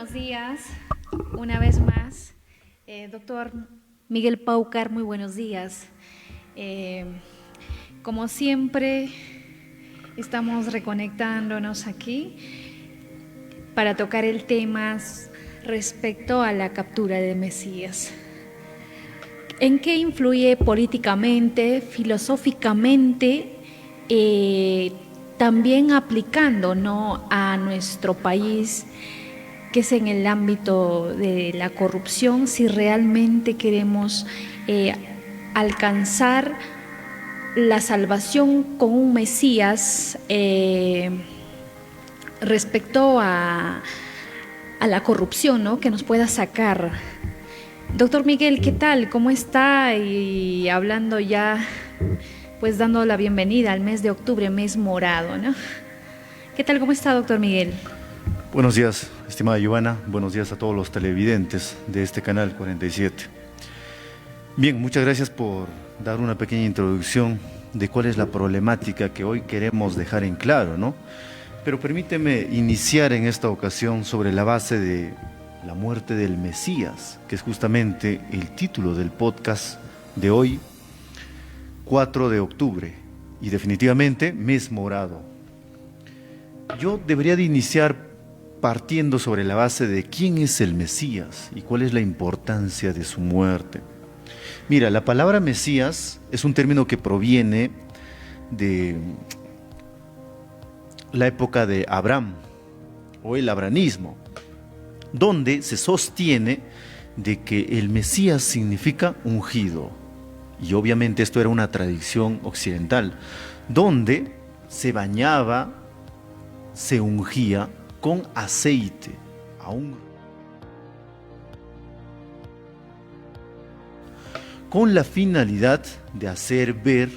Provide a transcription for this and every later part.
buenos días, una vez más. Doctor Miguel Paucar, muy buenos días. Como siempre, estamos reconectándonos aquí para tocar el tema respecto a la captura del Mesías. ¿En qué influye políticamente, filosóficamente, también aplicando, ¿no?, a nuestro país, que es en el ámbito de la corrupción, si realmente queremos alcanzar la salvación con un Mesías respecto a la corrupción, ¿no?, que nos pueda sacar? Doctor Miguel, ¿qué tal? ¿Cómo está? Y hablando ya, pues dando la bienvenida al mes de octubre, mes morado, ¿no? ¿Qué tal? ¿Cómo está, doctor Miguel? Buenos días, estimada Giovanna. Buenos días a todos los televidentes de este canal 47. Bien, muchas gracias por dar una pequeña introducción de cuál es la problemática que hoy queremos dejar en claro, ¿no? Pero permíteme iniciar en esta ocasión sobre la base de la muerte del Mesías, que es justamente el título del podcast de hoy, 4 de octubre, y definitivamente mes morado. Yo debería de iniciar partiendo sobre la base de quién es el Mesías y cuál es la importancia de su muerte. Mira, la palabra Mesías es un término que proviene de la época de Abraham o el abranismo, donde se sostiene de que el Mesías significa ungido. Y obviamente esto era una tradición occidental, donde se bañaba, se ungía con aceite, con la finalidad de hacer ver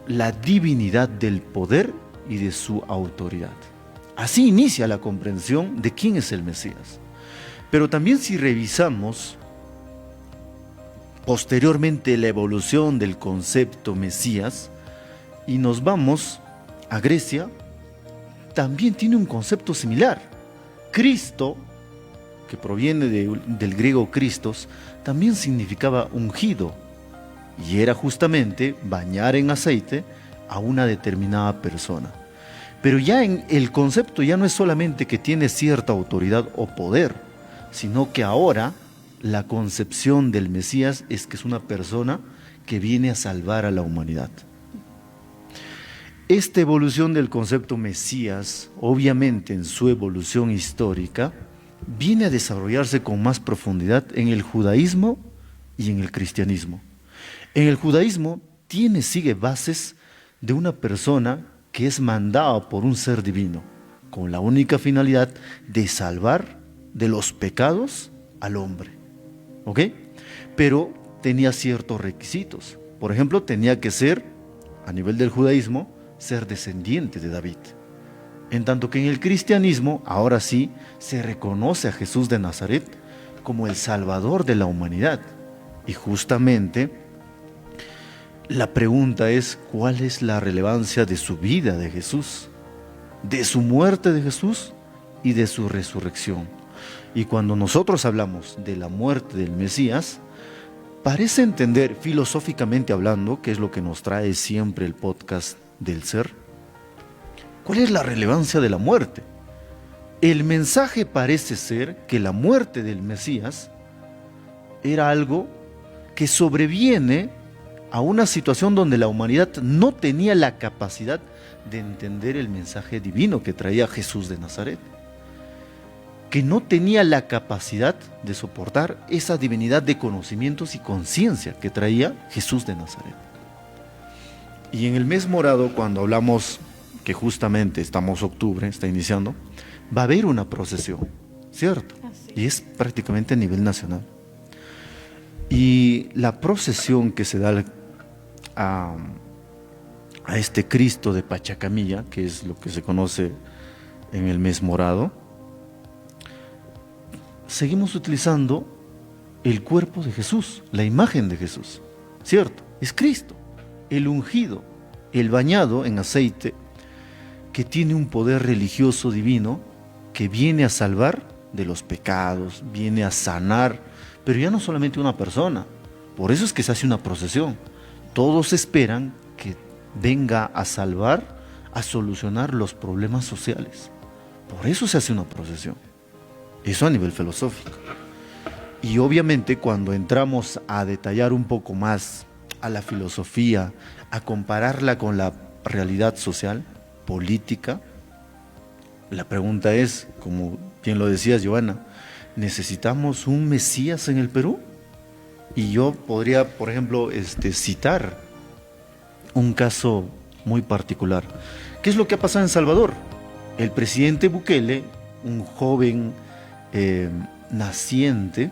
la divinidad del poder y de su autoridad. Así inicia la comprensión de quién es el Mesías. Pero también si revisamos posteriormente la evolución del concepto Mesías y nos vamos a Grecia, también tiene un concepto similar. Cristo, que proviene del griego Christos, también significaba ungido y era justamente bañar en aceite a una determinada persona. Pero ya en el concepto ya no es solamente que tiene cierta autoridad o poder, sino que ahora la concepción del Mesías es que es una persona que viene a salvar a la humanidad. Esta evolución del concepto Mesías, obviamente en su evolución histórica, viene a desarrollarse con más profundidad en el judaísmo y en el cristianismo. En el judaísmo sigue bases de una persona que es mandada por un ser divino, con la única finalidad de salvar de los pecados al hombre. ¿Ok? Pero tenía ciertos requisitos. Por ejemplo, tenía que ser, a nivel del judaísmo, ser descendiente de David. En tanto que en el cristianismo, ahora sí, se reconoce a Jesús de Nazaret como el Salvador de la humanidad. Y justamente la pregunta es, ¿cuál es la relevancia de su vida de Jesús, de su muerte de Jesús y de su resurrección? Y cuando nosotros hablamos de la muerte del Mesías, parece entender filosóficamente hablando, que es lo que nos trae siempre el podcast del ser, ¿cuál es la relevancia de la muerte? El mensaje parece ser que la muerte del Mesías era algo que sobreviene a una situación donde la humanidad no tenía la capacidad de entender el mensaje divino que traía Jesús de Nazaret, que no tenía la capacidad de soportar esa divinidad de conocimientos y conciencia que traía Jesús de Nazaret. Y en el mes morado, cuando hablamos que justamente estamos octubre, está iniciando, va a haber una procesión, ¿cierto? Y es prácticamente a nivel nacional. Y la procesión que se da a este Cristo de Pachacamilla, que es lo que se conoce en el mes morado, seguimos utilizando el cuerpo de Jesús, la imagen de Jesús, ¿cierto? Es Cristo, el ungido, el bañado en aceite, que tiene un poder religioso divino que viene a salvar de los pecados, viene a sanar, pero ya no solamente una persona. Por eso es que se hace una procesión. Todos esperan que venga a salvar, a solucionar los problemas sociales. Por eso se hace una procesión. Eso a nivel filosófico. Y obviamente cuando entramos a detallar un poco más a la filosofía, a compararla con la realidad social, política, la pregunta es, como bien lo decías, Giovanna, ¿necesitamos un Mesías en el Perú? Y yo podría, por ejemplo, citar un caso muy particular. ¿Qué es lo que ha pasado en Salvador? El presidente Bukele, un joven naciente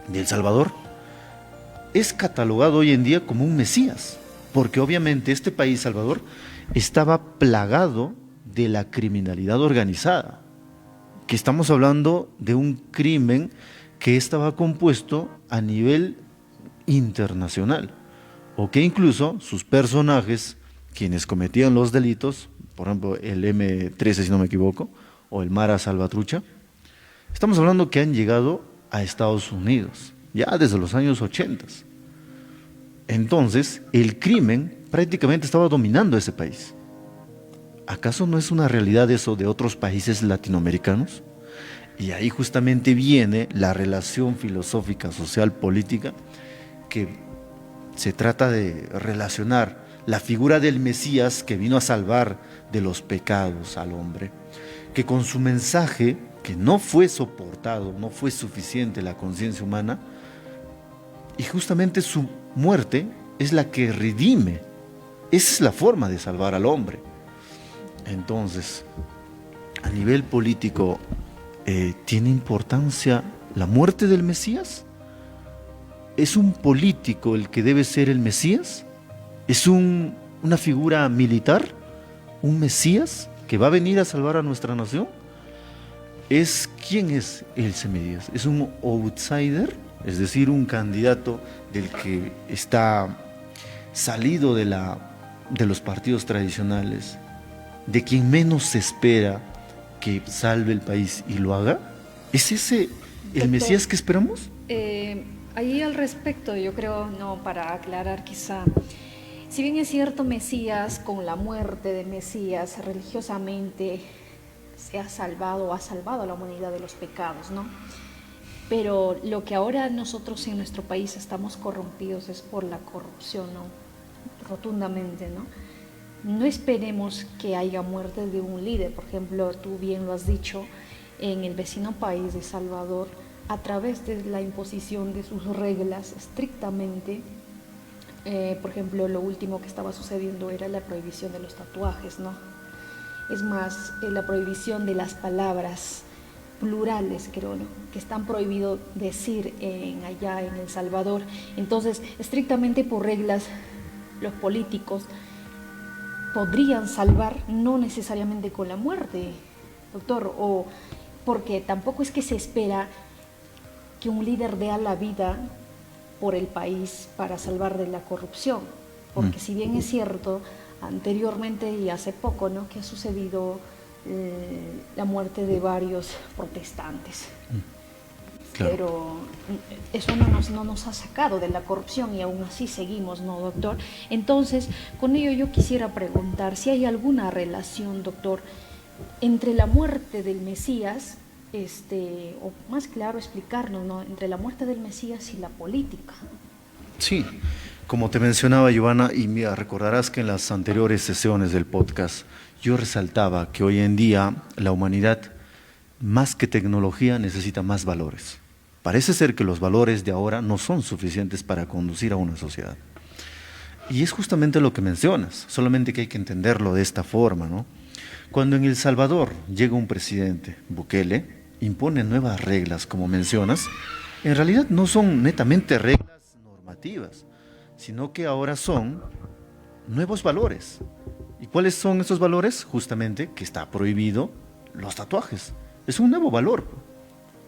de El Salvador, es catalogado hoy en día como un Mesías, porque obviamente este país, Salvador, estaba plagado de la criminalidad organizada, que estamos hablando de un crimen que estaba compuesto a nivel internacional, o que incluso sus personajes, quienes cometían los delitos, por ejemplo el M13 si no me equivoco, o el Mara Salvatrucha, estamos hablando que han llegado a Estados Unidos, ya desde los años 80. Entonces, el crimen prácticamente estaba dominando ese país. ¿Acaso no es una realidad eso de otros países latinoamericanos? Y ahí justamente viene la relación filosófica, social, política, que se trata de relacionar la figura del Mesías que vino a salvar de los pecados al hombre, que con su mensaje, que no fue soportado, no fue suficiente la conciencia humana, y justamente su muerte es la que redime. Esa es la forma de salvar al hombre. Entonces, a nivel político, ¿tiene importancia la muerte del Mesías? ¿Es un político el que debe ser el Mesías? ¿Es una figura militar? ¿Un Mesías que va a venir a salvar a nuestra nación? ¿Quién es el Mesías? ¿Es un outsider? Es decir, un candidato del que está salido de los partidos tradicionales, de quien menos se espera que salve el país y lo haga. ¿Es ese el Mesías que esperamos? Ahí al respecto, yo creo, no, para aclarar quizá, si bien es cierto, Mesías, con la muerte de Mesías, religiosamente se ha salvado a la humanidad de los pecados, ¿no? Pero lo que ahora nosotros en nuestro país estamos corrompidos es por la corrupción, ¿no? Rotundamente, ¿no? No esperemos que haya muerte de un líder. Por ejemplo, tú bien lo has dicho, en el vecino país de Salvador, a través de la imposición de sus reglas estrictamente, por ejemplo, lo último que estaba sucediendo era la prohibición de los tatuajes, ¿no? Es más, la prohibición de las palabras plurales, creo, ¿no? Que están prohibido decir allá en El Salvador. Entonces, estrictamente por reglas, los políticos podrían salvar, no necesariamente con la muerte, doctor, o porque tampoco es que se espera que un líder dé la vida por el país para salvar de la corrupción, porque si bien es cierto, anteriormente y hace poco, ¿no?, que ha sucedido la muerte de varios protestantes. Claro. Pero eso no nos ha sacado de la corrupción y aún así seguimos, ¿no, doctor? Entonces, con ello yo quisiera preguntar si hay alguna relación, doctor, entre la muerte del Mesías, o más claro explicarnos, ¿no?, entre la muerte del Mesías y la política. Sí, como te mencionaba, Giovanna, y mira, recordarás que en las anteriores sesiones del podcast yo resaltaba que hoy en día la humanidad, más que tecnología, necesita más valores. Parece ser que los valores de ahora no son suficientes para conducir a una sociedad. Y es justamente lo que mencionas, solamente que hay que entenderlo de esta forma, ¿no? Cuando en El Salvador llega un presidente, Bukele, impone nuevas reglas, como mencionas, en realidad no son netamente reglas normativas, sino que ahora son nuevos valores. ¿Y cuáles son esos valores? Justamente que está prohibido los tatuajes. Es un nuevo valor,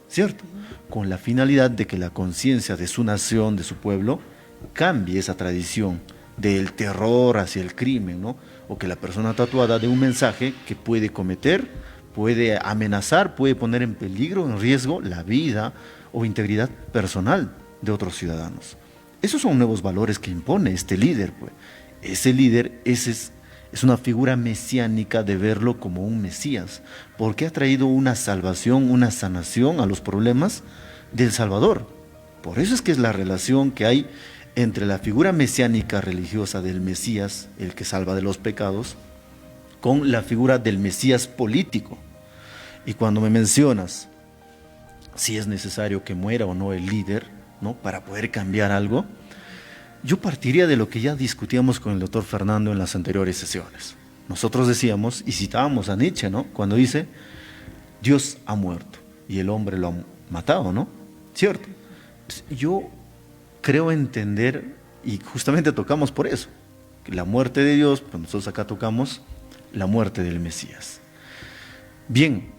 ¿cierto? Con la finalidad de que la conciencia de su nación, de su pueblo, cambie esa tradición del terror hacia el crimen, ¿no? O que la persona tatuada dé un mensaje que puede cometer puede amenazar, puede poner en peligro, en riesgo, la vida o integridad personal de otros ciudadanos. Esos son nuevos valores que impone este líder, pues. Ese líder es una figura mesiánica de verlo como un Mesías, porque ha traído una salvación, una sanación a los problemas del Salvador. Por eso es que es la relación que hay entre la figura mesiánica religiosa del Mesías, el que salva de los pecados, con la figura del Mesías político. Y cuando me mencionas si es necesario que muera o no el líder, ¿no?, para poder cambiar algo, yo partiría de lo que ya discutíamos con el doctor Fernando en las anteriores sesiones. Nosotros decíamos y citábamos a Nietzsche, ¿no?, cuando dice, Dios ha muerto y el hombre lo ha matado, ¿no? ¿Cierto? Yo creo entender, y justamente tocamos por eso, que la muerte de Dios, pues nosotros acá tocamos la muerte del Mesías. Bien,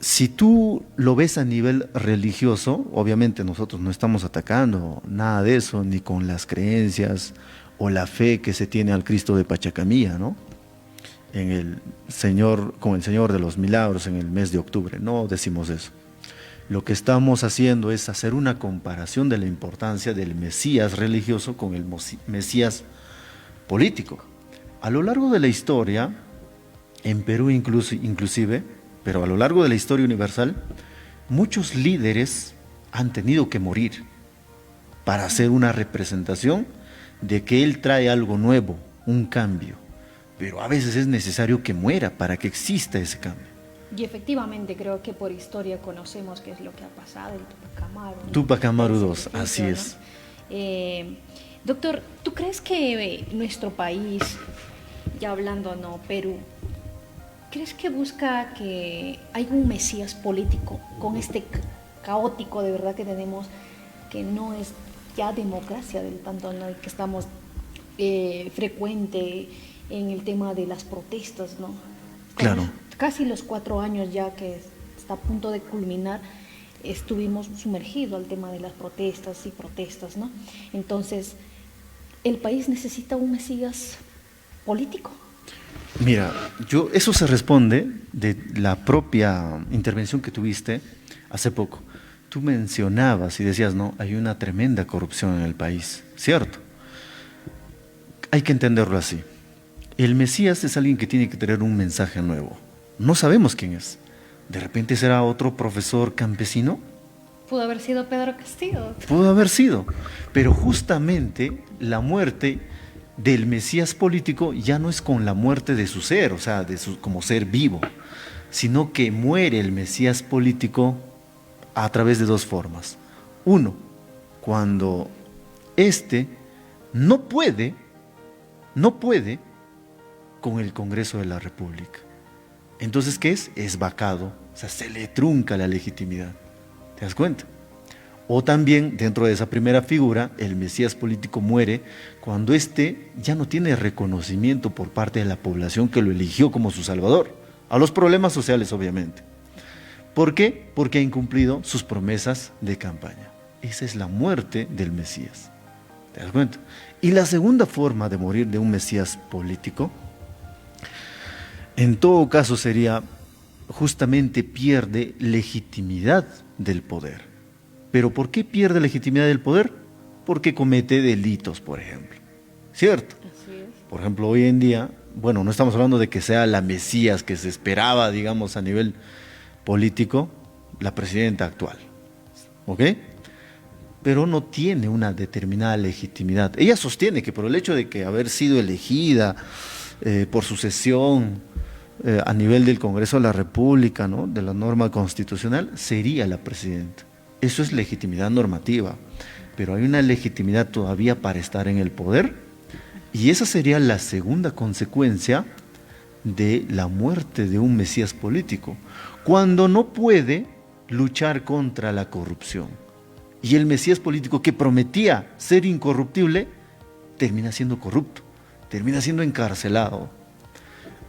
si tú lo ves a nivel religioso, obviamente nosotros no estamos atacando nada de eso, ni con las creencias o la fe que se tiene al Cristo de Pachacamilla, ¿no?, en el Señor, con el Señor de los Milagros en el mes de octubre, no decimos eso. Lo que estamos haciendo es hacer una comparación de la importancia del Mesías religioso con el Mesías político. A lo largo de la historia, en Perú inclusive, pero a lo largo de la historia universal, muchos líderes han tenido que morir para hacer una representación de que Él trae algo nuevo, un cambio. Pero a veces es necesario que muera para que exista ese cambio. Y efectivamente creo que por historia conocemos qué es lo que ha pasado, el Tupac Amaru, ¿no? Tupac Amaru II, ejemplo, así ¿no? es. Doctor, ¿tú crees que nuestro país, ya hablando, ¿no?, Perú, crees que busca que haya un Mesías político con este caótico de verdad que tenemos, que no es ya democracia del tanto, ¿no?, y que estamos frecuente en el tema de las protestas, ¿no? Claro. Casi los 4 años ya que está a punto de culminar, estuvimos sumergidos al tema de las protestas y protestas, ¿no? Entonces, ¿el país necesita un Mesías político? Mira, eso se responde de la propia intervención que tuviste hace poco. Tú mencionabas y decías, no, hay una tremenda corrupción en el país, ¿cierto? Hay que entenderlo así. El Mesías es alguien que tiene que tener un mensaje nuevo. No sabemos quién es. ¿De repente será otro profesor campesino? Pudo haber sido Pedro Castillo. Pudo haber sido, pero justamente la muerte del Mesías político ya no es con la muerte de su ser, o sea, como ser vivo, sino que muere el Mesías político a través de 2 formas. Uno, cuando éste no puede con el Congreso de la República. Entonces, ¿qué es? Es vacado, o sea, se le trunca la legitimidad. ¿Te das cuenta? O también, dentro de esa primera figura, el Mesías político muere cuando éste ya no tiene reconocimiento por parte de la población que lo eligió como su salvador, a los problemas sociales, obviamente. ¿Por qué? Porque ha incumplido sus promesas de campaña. Esa es la muerte del Mesías. ¿Te das cuenta? Y la segunda forma de morir de un Mesías político, en todo caso sería, justamente pierde legitimidad del poder. ¿Pero por qué pierde legitimidad del poder? Porque comete delitos, por ejemplo. ¿Cierto? Así es. Por ejemplo, hoy en día, bueno, no estamos hablando de que sea la Mesías que se esperaba, digamos, a nivel político, la presidenta actual. ¿Ok? Pero no tiene una determinada legitimidad. Ella sostiene que por el hecho de que haber sido elegida por sucesión a nivel del Congreso de la República, ¿no?, de la norma constitucional, sería la presidenta. Eso es legitimidad normativa, pero hay una legitimidad todavía para estar en el poder, y esa sería la segunda consecuencia de la muerte de un Mesías político, cuando no puede luchar contra la corrupción. Y el Mesías político que prometía ser incorruptible, termina siendo corrupto, termina siendo encarcelado.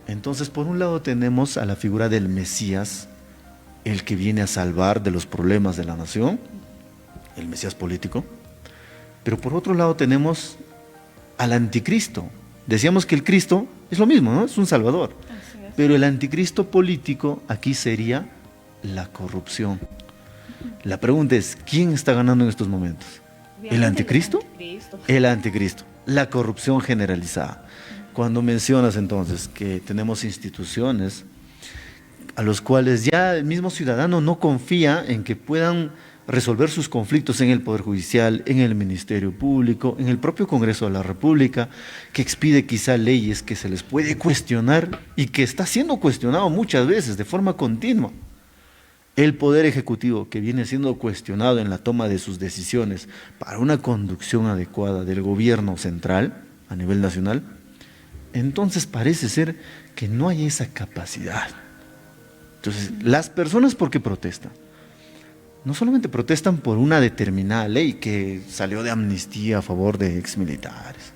Entonces, por un lado tenemos a la figura del Mesías, el que viene a salvar de los problemas de la nación, el Mesías político, pero por otro lado tenemos al anticristo. Decíamos que el Cristo es lo mismo, ¿no? Es un salvador, Pero el anticristo político aquí sería la corrupción. La pregunta es, ¿quién está ganando en estos momentos? ¿El anticristo? El anticristo, la corrupción generalizada. Cuando mencionas entonces que tenemos instituciones a los cuales ya el mismo ciudadano no confía en que puedan resolver sus conflictos en el Poder Judicial, en el Ministerio Público, en el propio Congreso de la República, que expide quizá leyes que se les puede cuestionar y que está siendo cuestionado muchas veces de forma continua. El Poder Ejecutivo, que viene siendo cuestionado en la toma de sus decisiones para una conducción adecuada del gobierno central a nivel nacional, entonces parece ser que no hay esa capacidad. Entonces, las personas, ¿por qué protestan? No solamente protestan por una determinada ley que salió de amnistía a favor de exmilitares,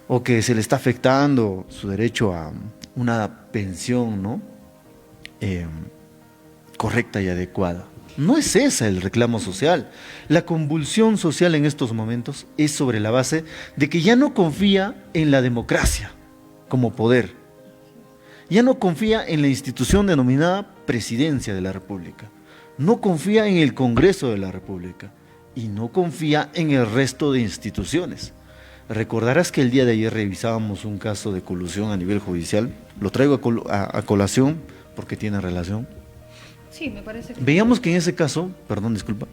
o que se le está afectando su derecho a una pensión, ¿no? Correcta y adecuada. No es ese el reclamo social. La convulsión social en estos momentos es sobre la base de que ya no confía en la democracia como poder. Ya no confía en la institución denominada Presidencia de la República. No confía en el Congreso de la República y no confía en el resto de instituciones. Recordarás que el día de ayer revisábamos un caso de colusión a nivel judicial. Lo traigo a colación porque tiene relación. Sí, me parece que... Veíamos que en ese caso, perdón, disculpa,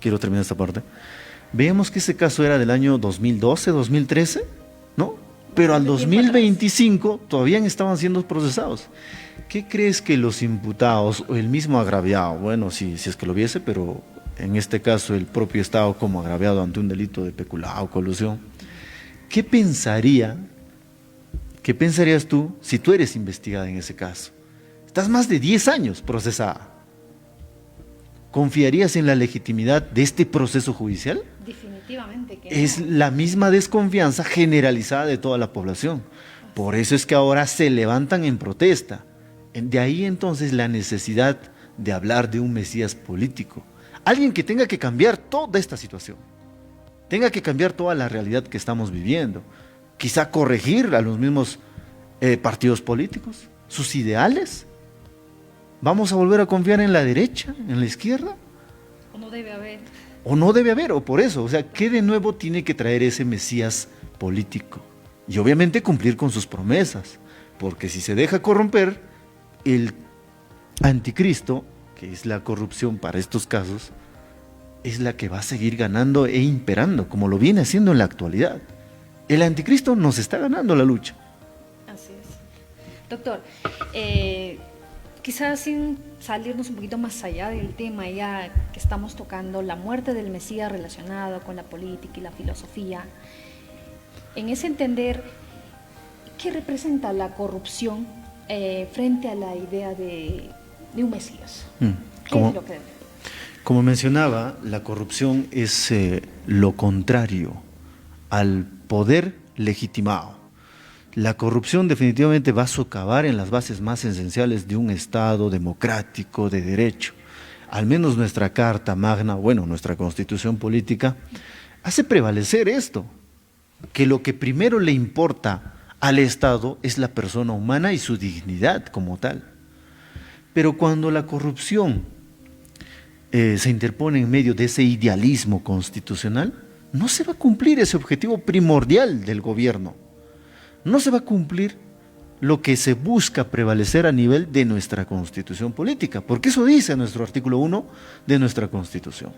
quiero terminar esta parte. Veíamos que ese caso era del año 2012, 2013, ¿no? Pero al 2025 todavía estaban siendo procesados. ¿Qué crees que los imputados o el mismo agraviado, bueno, si es que lo viese, pero en este caso el propio Estado como agraviado ante un delito de peculado o colusión, qué pensarías tú si tú eres investigada en ese caso? Estás más de 10 años procesada. ¿Confiarías en la legitimidad de este proceso judicial? Definitivamente que no. Es la misma desconfianza generalizada de toda la población. Por eso es que ahora se levantan en protesta. De ahí entonces la necesidad de hablar de un Mesías político. Alguien que tenga que cambiar toda esta situación. Tenga que cambiar toda la realidad que estamos viviendo. Quizá corregir a los mismos partidos políticos, sus ideales. ¿Vamos a volver a confiar en la derecha, en la izquierda? ¿O no debe haber? O no debe haber, o por eso. O sea, ¿qué de nuevo tiene que traer ese Mesías político? Y obviamente cumplir con sus promesas. Porque si se deja corromper, el anticristo, que es la corrupción para estos casos, es la que va a seguir ganando e imperando, como lo viene haciendo en la actualidad. El anticristo nos está ganando la lucha. Así es. Doctor, quizás sin salirnos un poquito más allá del tema ya que estamos tocando, la muerte del Mesías relacionado con la política y la filosofía, en ese entender, ¿qué representa la corrupción frente a la idea de un Mesías? ¿Qué es lo que debe? Como mencionaba, la corrupción es lo contrario al poder legitimado. La corrupción definitivamente va a socavar en las bases más esenciales de un Estado democrático de derecho. Al menos nuestra Carta Magna, bueno, nuestra Constitución Política, hace prevalecer esto, que lo que primero le importa al Estado es la persona humana y su dignidad como tal. Pero cuando la corrupción se interpone en medio de ese idealismo constitucional, no se va a cumplir ese objetivo primordial del gobierno. No se va a cumplir lo que se busca prevalecer a nivel de nuestra Constitución Política, porque eso dice nuestro artículo 1 de nuestra Constitución.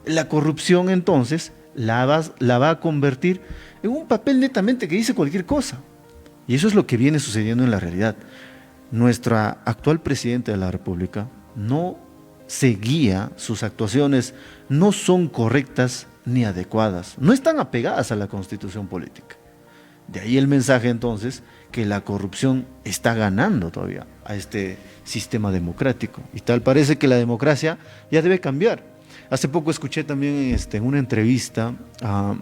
La corrupción entonces la va a convertir en un papel netamente que dice cualquier cosa. Y eso es lo que viene sucediendo en la realidad. Nuestra actual presidenta de la República no se guía, sus actuaciones no son correctas ni adecuadas, no están apegadas a la Constitución Política. De ahí el mensaje entonces que la corrupción está ganando todavía a este sistema democrático. Y tal parece que la democracia ya debe cambiar. Hace poco escuché también en una entrevista a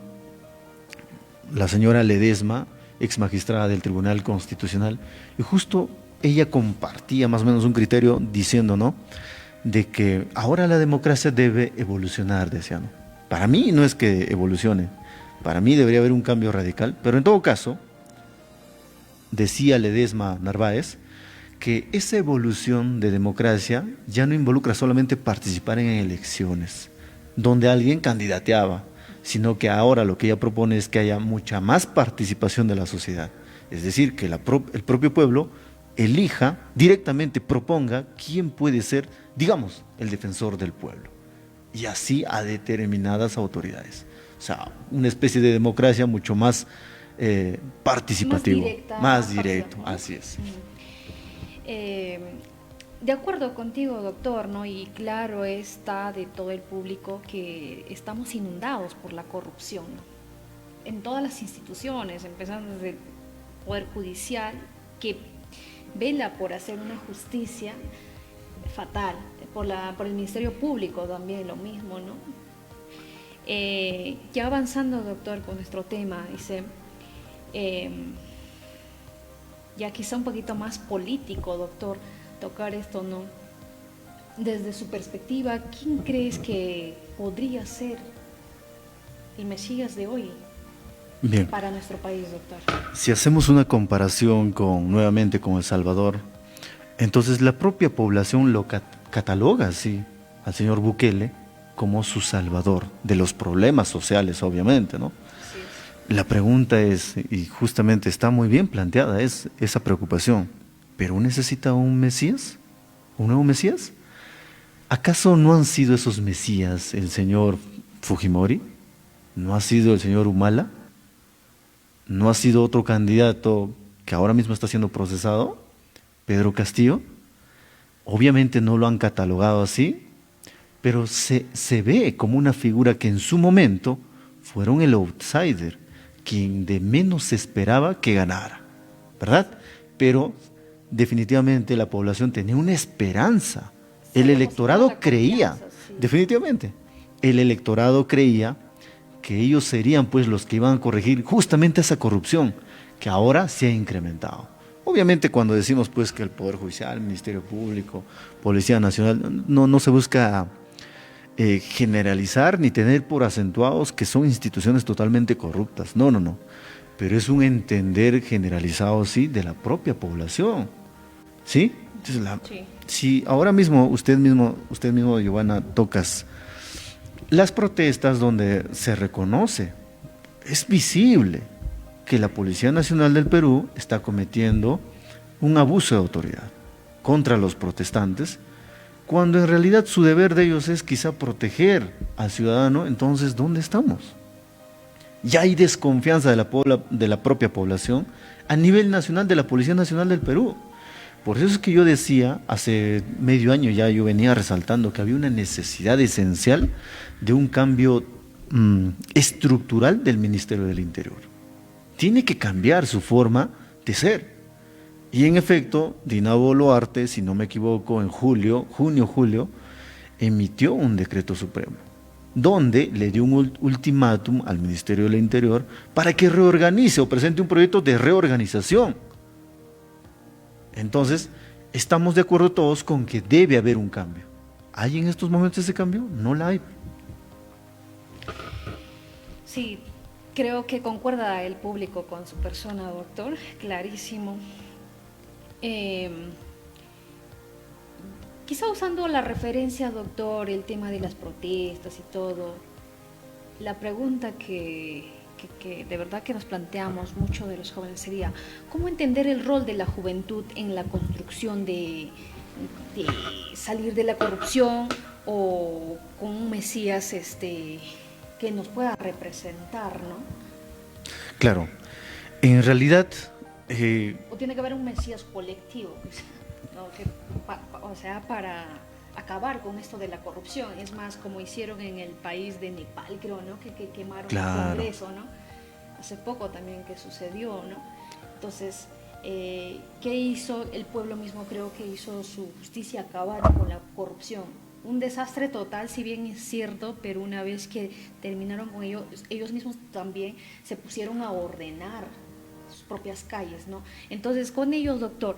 la señora Ledesma, ex magistrada del Tribunal Constitucional, y justo ella compartía más o menos un criterio diciendo, ¿no?, de que ahora la democracia debe evolucionar, decía, ¿no? Para mí no es que evolucione, para mí debería haber un cambio radical, pero en todo caso, decía Ledesma Narváez, que esa evolución de democracia ya no involucra solamente participar en elecciones, donde alguien candidateaba, sino que ahora lo que ella propone es que haya mucha más participación de la sociedad. Es decir, que el propio pueblo elija, directamente proponga quién puede ser, digamos, el defensor del pueblo. Y así a determinadas autoridades. O sea, una especie de democracia mucho más participativo, más directo, ¿no? Así es. De acuerdo contigo, doctor, ¿no? Y claro está de todo el público que estamos inundados por la corrupción, ¿no? En todas las instituciones, empezando desde el Poder Judicial, que vela por hacer una justicia fatal, por el Ministerio Público también lo mismo, ¿no? Ya avanzando, doctor, con nuestro tema, dice, ya quizá un poquito más político, doctor, tocar esto, ¿no? Desde su perspectiva, ¿quién crees que podría ser el Mesías de hoy? Bien. Para nuestro país, doctor. Si hacemos una comparación nuevamente con El Salvador, entonces la propia población lo cataloga así al señor Bukele como su salvador de los problemas sociales, obviamente, ¿no? Sí. La pregunta es, y justamente está muy bien planteada, es esa preocupación. ¿Pero necesita un Mesías? ¿Un nuevo Mesías? ¿Acaso no han sido esos Mesías el señor Fujimori? ¿No ha sido el señor Humala? ¿No ha sido otro candidato que ahora mismo está siendo procesado? ¿Pedro Castillo? Obviamente no lo han catalogado así, pero se ve como una figura que en su momento fueron el outsider, quien de menos se esperaba que ganara, ¿verdad? Pero definitivamente la población tenía una esperanza. El electorado creía, definitivamente, el electorado creía que ellos serían pues los que iban a corregir justamente esa corrupción que ahora se ha incrementado. Obviamente cuando decimos pues que el Poder Judicial, Ministerio Público, Policía Nacional, no se busca generalizar ni tener por acentuados que son instituciones totalmente corruptas, no, pero es un entender generalizado, sí, de la propia población, ¿sí? Entonces, sí. Si ahora mismo usted mismo, Giovanna, tocas las protestas donde se reconoce, es visible que la Policía Nacional del Perú está cometiendo un abuso de autoridad contra los protestantes, cuando en realidad su deber de ellos es quizá proteger al ciudadano. Entonces, ¿dónde estamos? Ya hay desconfianza de la propia población a nivel nacional de la Policía Nacional del Perú. Por eso es que yo decía, hace medio año ya yo venía resaltando que había una necesidad esencial de un cambio estructural del Ministerio del Interior. Tiene que cambiar su forma de ser. Y en efecto, Dina Boluarte, si no me equivoco, en junio-julio, emitió un decreto supremo, donde le dio un ultimátum al Ministerio del Interior para que reorganice o presente un proyecto de reorganización. Entonces, estamos de acuerdo todos con que debe haber un cambio. ¿Hay en estos momentos ese cambio? No la hay. Sí, creo que concuerda el público con su persona, doctor, clarísimo. Quizá usando la referencia, doctor, el tema de las protestas y todo, la pregunta que de verdad que nos planteamos mucho de los jóvenes sería, ¿cómo entender el rol de la juventud en la construcción de salir de la corrupción o con un Mesías que nos pueda representar, ¿no? Claro, en realidad... o tiene que haber un Mesías colectivo, ¿no? O sea, para acabar con esto de la corrupción. Es más, como hicieron en el país de Nepal, creo, ¿no? Que quemaron el Congreso, ¿no? Hace poco también que sucedió, ¿no? Entonces, ¿qué hizo el pueblo mismo? Creo que hizo su justicia, acabar con la corrupción. Un desastre total, si bien es cierto, pero una vez que terminaron con ellos mismos también se pusieron a ordenar sus propias calles, ¿no? Entonces, con ellos, doctor,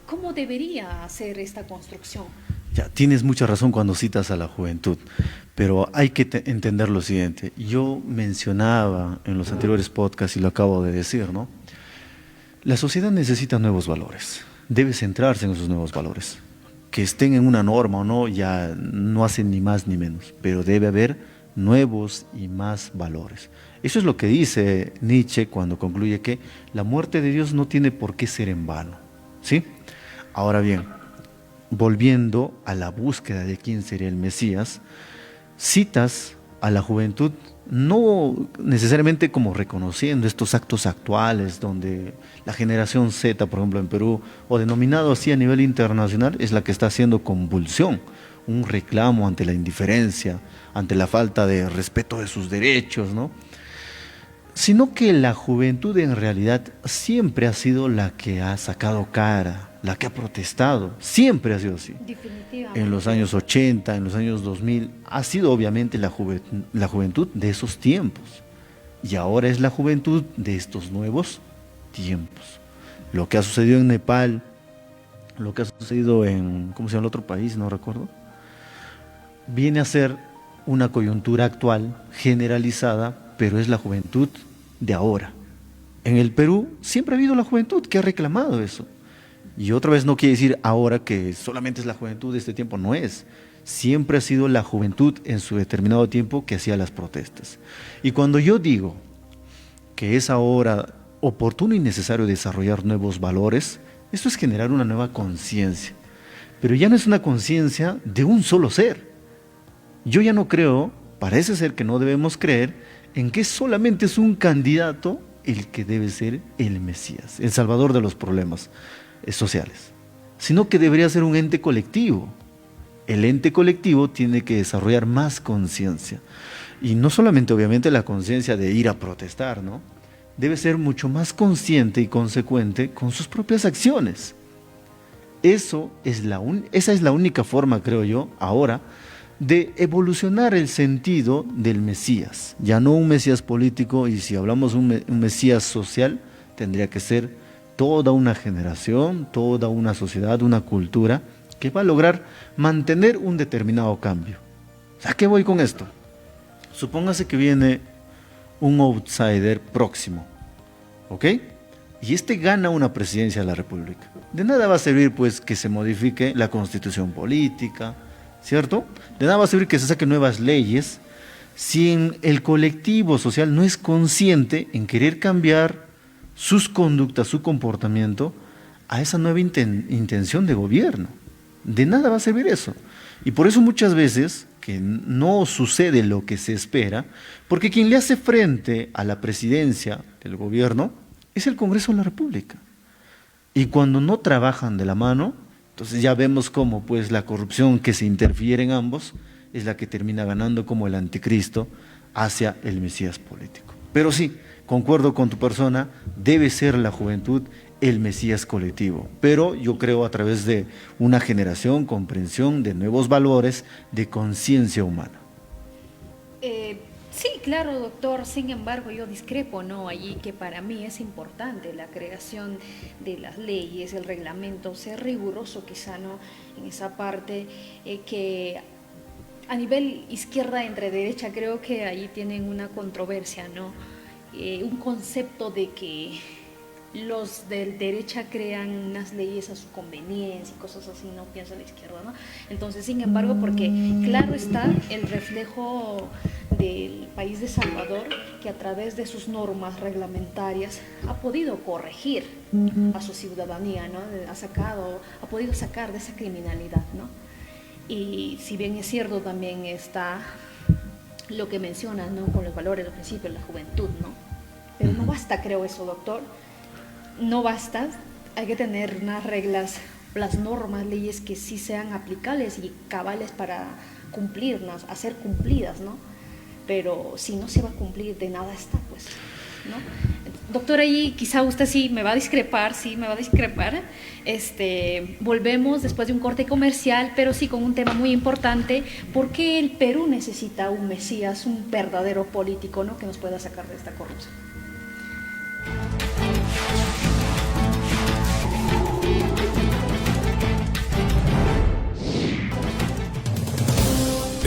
¿cómo debería hacer esta construcción? Ya, tienes mucha razón cuando citas a la juventud, pero hay que entender lo siguiente. Yo mencionaba en los anteriores podcasts y lo acabo de decir, ¿no? La sociedad necesita nuevos valores, debe centrarse en esos nuevos valores. Que estén en una norma o no, ya no hacen ni más ni menos, pero debe haber nuevos y más valores. Eso es lo que dice Nietzsche cuando concluye que la muerte de Dios no tiene por qué ser en vano, ¿sí? Ahora bien, volviendo a la búsqueda de quién sería el Mesías, citas a la juventud no necesariamente como reconociendo estos actos actuales donde la generación Z, por ejemplo en Perú, o denominado así a nivel internacional, es la que está haciendo convulsión, un reclamo ante la indiferencia, ante la falta de respeto de sus derechos, ¿no? Sino que la juventud en realidad siempre ha sido la que ha sacado cara, la que ha protestado, siempre ha sido así. Definitivamente. En los años 80, en los años 2000, ha sido obviamente la juventud de esos tiempos. Y ahora es la juventud de estos nuevos tiempos. Lo que ha sucedido en Nepal, lo que ha sucedido en, ¿cómo se llama el otro país? No recuerdo. Viene a ser una coyuntura actual, generalizada, pero es la juventud de ahora. En el Perú siempre ha habido la juventud que ha reclamado eso. Y otra vez no quiere decir ahora que solamente es la juventud de este tiempo, no es. Siempre ha sido la juventud en su determinado tiempo que hacía las protestas. Y cuando yo digo que es ahora oportuno y necesario desarrollar nuevos valores, esto es generar una nueva conciencia. Pero ya no es una conciencia de un solo ser. Yo ya no creo, parece ser que no debemos creer, en que solamente es un candidato el que debe ser el Mesías, el salvador de los problemas sociales, sino que debería ser un ente colectivo. El ente colectivo tiene que desarrollar más conciencia, y no solamente obviamente la conciencia de ir a protestar, ¿no? Debe ser mucho más consciente y consecuente con sus propias acciones. Esa es la única forma, creo yo, ahora, de evolucionar el sentido del Mesías. Ya no un Mesías político, y si hablamos un Mesías social, tendría que ser toda una generación, toda una sociedad, una cultura que va a lograr mantener un determinado cambio. ¿A qué voy con esto? Supóngase que viene un outsider próximo, ¿ok? Y este gana una presidencia de la República. De nada va a servir pues que se modifique la constitución política, ¿cierto? De nada va a servir que se saquen nuevas leyes si el colectivo social no es consciente en querer cambiar sus conductas, su comportamiento a esa nueva intención de gobierno. De nada va a servir eso. Y por eso muchas veces que no sucede lo que se espera, porque quien le hace frente a la presidencia del gobierno es el Congreso de la República. Y cuando no trabajan de la mano, entonces ya vemos cómo pues la corrupción que se interfiere en ambos es la que termina ganando como el anticristo hacia el Mesías político. Pero sí, concuerdo con tu persona, debe ser la juventud el Mesías colectivo, pero yo creo a través de una generación, comprensión de nuevos valores, de conciencia humana. Sí, claro, doctor. Sin embargo, yo discrepo, ¿no? Allí que para mí es importante la creación de las leyes, el reglamento, ser riguroso quizá, ¿no? En esa parte que a nivel izquierda entre derecha creo que ahí tienen una controversia, ¿no? Un concepto de que los de derecha crean unas leyes a su conveniencia y cosas así, no piensa la izquierda, ¿no? Entonces, sin embargo, porque claro está el reflejo del país de Salvador, que a través de sus normas reglamentarias ha podido corregir a su ciudadanía, ¿no? Ha podido sacar de esa criminalidad, ¿no? Y si bien es cierto, también está lo que menciona, ¿no? Con los valores, los principios, la juventud, ¿no? Pero no basta, creo eso, doctor. No basta, hay que tener unas reglas, las normas, leyes que sí sean aplicables y cabales para cumplirlas, hacer cumplidas, ¿no? Pero si no se va a cumplir, de nada está, pues, ¿no? Doctor, ahí quizá usted sí me va a discrepar, volvemos después de un corte comercial, pero sí con un tema muy importante. ¿Por qué el Perú necesita un Mesías, un verdadero político, ¿no? Que nos pueda sacar de esta corrupción?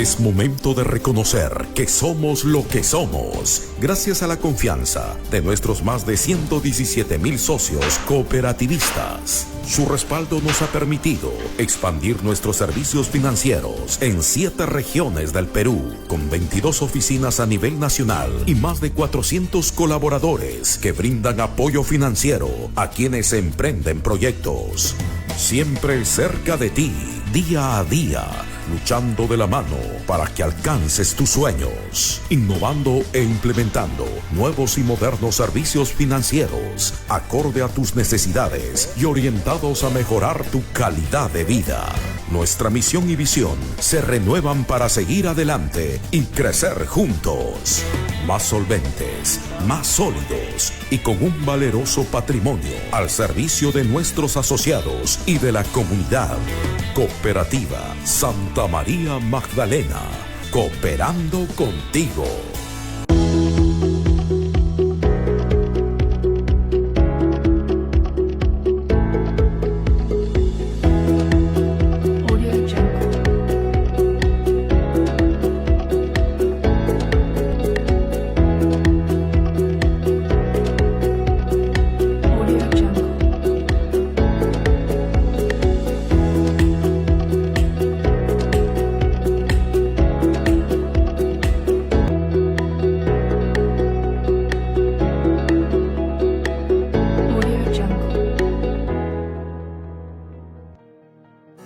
Es momento de reconocer que somos lo que somos, gracias a la confianza de nuestros más de 117,000 socios cooperativistas. Su respaldo nos ha permitido expandir nuestros servicios financieros en 7 regiones del Perú, con 22 oficinas a nivel nacional y más de 400 colaboradores que brindan apoyo financiero a quienes emprenden proyectos. Siempre cerca de ti, día a día, luchando de la mano para que alcances tus sueños, innovando e implementando nuevos y modernos servicios financieros acorde a tus necesidades y orientados a mejorar tu calidad de vida. Nuestra misión y visión se renuevan para seguir adelante y crecer juntos. Más solventes, más sólidos y con un valeroso patrimonio al servicio de nuestros asociados y de la comunidad. Cooperativa Santa María Magdalena, cooperando contigo.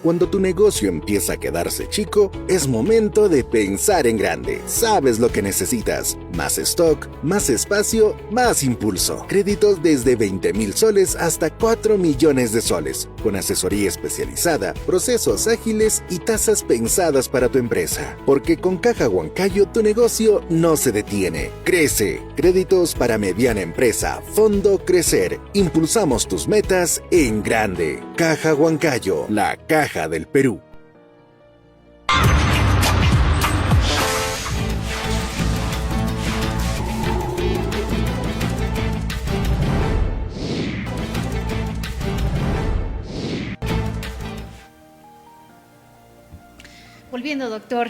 Cuando tu negocio empieza a quedarse chico, es momento de pensar en grande. Sabes lo que necesitas: más stock, más espacio, más impulso. Créditos desde 20,000 soles hasta 4 millones de soles, con asesoría especializada, procesos ágiles y tasas pensadas para tu empresa. Porque con Caja Huancayo tu negocio no se detiene, crece. Créditos para mediana empresa, Fondo Crecer. Impulsamos tus metas en grande. Caja Huancayo, la caja del Perú. Volviendo, doctor,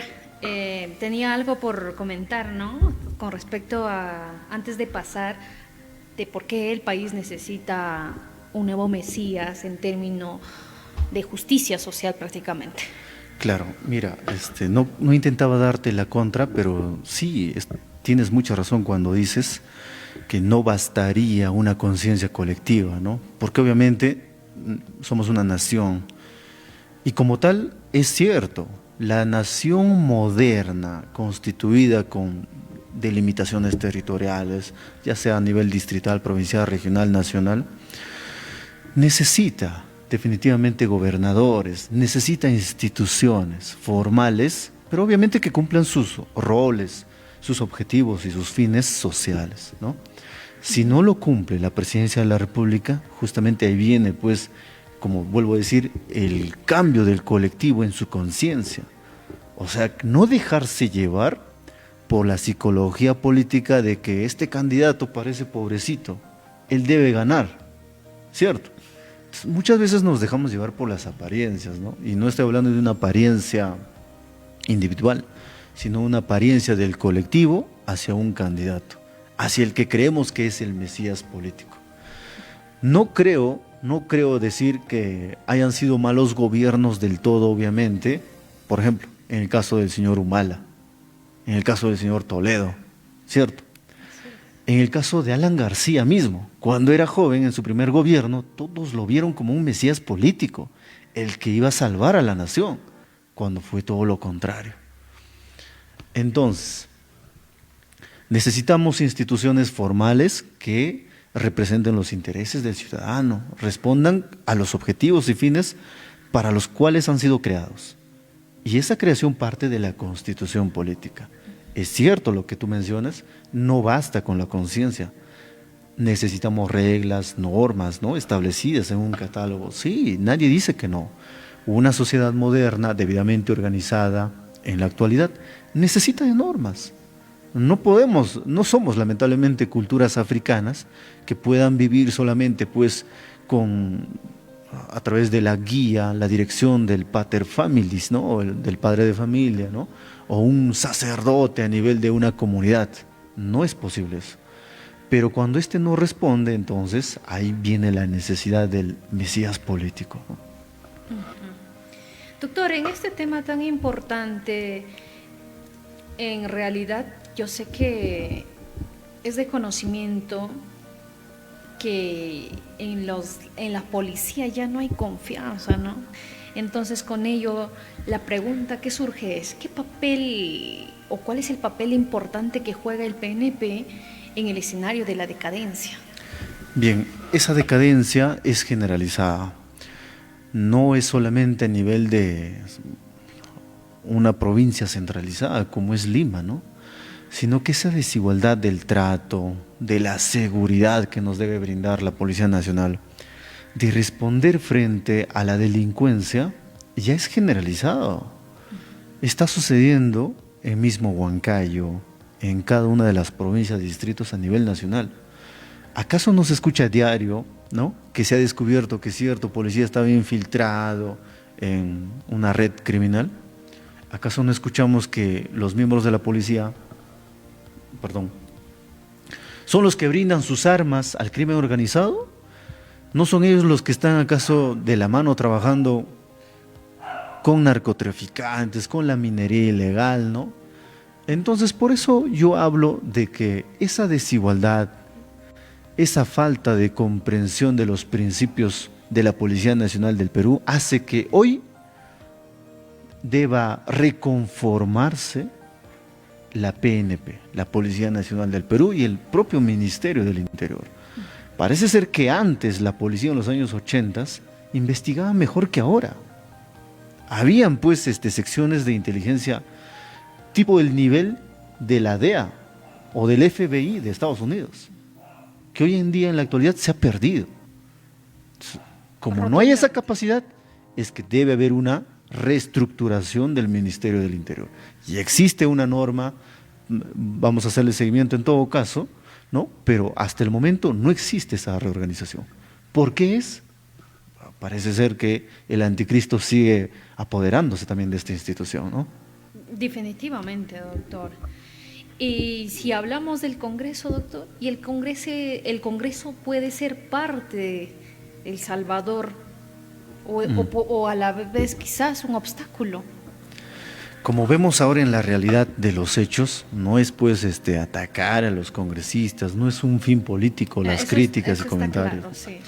tenía algo por comentar, ¿no? Con respecto a, antes de pasar, de por qué el país necesita un nuevo Mesías en términos de justicia social prácticamente. Claro, mira, no intentaba darte la contra, pero sí, tienes mucha razón cuando dices que no bastaría una conciencia colectiva, ¿no? Porque obviamente somos una nación y como tal es cierto, la nación moderna constituida con delimitaciones territoriales, ya sea a nivel distrital, provincial, regional, nacional, necesita definitivamente gobernadores, necesita instituciones formales, pero obviamente que cumplan sus roles, sus objetivos y sus fines sociales, ¿no? Si no lo cumple la Presidencia de la República, justamente ahí viene, pues, como vuelvo a decir, el cambio del colectivo en su conciencia. O sea, no dejarse llevar por la psicología política de que este candidato parece pobrecito, él debe ganar, ¿cierto? Entonces, muchas veces nos dejamos llevar por las apariencias, ¿no? Y no estoy hablando de una apariencia individual, sino una apariencia del colectivo hacia un candidato, hacia el que creemos que es el Mesías político. No creo decir que hayan sido malos gobiernos del todo, obviamente, por ejemplo, en el caso del señor Humala, en el caso del señor Toledo, ¿cierto? En el caso de Alan García mismo, cuando era joven en su primer gobierno, todos lo vieron como un Mesías político, el que iba a salvar a la nación, cuando fue todo lo contrario. Entonces, necesitamos instituciones formales que representen los intereses del ciudadano, respondan a los objetivos y fines para los cuales han sido creados. Y esa creación parte de la constitución política. Es cierto lo que tú mencionas, no basta con la conciencia. Necesitamos reglas, normas, ¿no?, establecidas en un catálogo. Sí, nadie dice que no. Una sociedad moderna, debidamente organizada en la actualidad, necesita de normas. No somos lamentablemente culturas africanas que puedan vivir solamente pues con a través de la guía, la dirección del pater familis, ¿no? O del padre de familia, ¿no? O un sacerdote a nivel de una comunidad. No es posible eso. Pero cuando éste no responde, entonces ahí viene la necesidad del Mesías político, ¿no? Doctor, en este tema tan importante, en realidad yo sé que es de conocimiento que en la policía ya no hay confianza, ¿no? Entonces con ello la pregunta que surge es, ¿qué papel o cuál es el papel importante que juega el PNP en el escenario de la decadencia? Bien, esa decadencia es generalizada. No es solamente a nivel de una provincia centralizada como es Lima, ¿no? Sino que esa desigualdad del trato, de la seguridad que nos debe brindar la Policía Nacional, de responder frente a la delincuencia, ya es generalizado. Está sucediendo en mismo Huancayo, en cada una de las provincias y distritos a nivel nacional. ¿Acaso no se escucha a diario, ¿no?, que se ha descubierto que cierto policía estaba infiltrado en una red criminal? ¿Acaso no escuchamos que los miembros de la policía, son los que brindan sus armas al crimen organizado? ¿No son ellos los que están acaso de la mano trabajando con narcotraficantes, con la minería ilegal, ¿no? Entonces, por eso yo hablo de que esa desigualdad, esa falta de comprensión de los principios de la Policía Nacional del Perú hace que hoy deba reconformarse la PNP, la Policía Nacional del Perú, y el propio Ministerio del Interior. Parece ser que antes la policía en los años 80 investigaba mejor que ahora. Habían pues secciones de inteligencia tipo el nivel de la DEA o del FBI de Estados Unidos, que hoy en día en la actualidad se ha perdido. Como no hay esa capacidad, es que debe haber una reestructuración del Ministerio del Interior. Y existe una norma, vamos a hacerle seguimiento en todo caso, ¿no? Pero hasta el momento no existe esa reorganización. ¿Por qué es? Parece ser que el anticristo sigue apoderándose también de esta institución, ¿no? Definitivamente, doctor. Y si hablamos del Congreso, doctor, y el Congreso puede ser parte de El Salvador o a la vez quizás un obstáculo. Como vemos ahora en la realidad de los hechos, no es pues atacar a los congresistas, no es un fin político las críticas y comentarios. Claro, sí.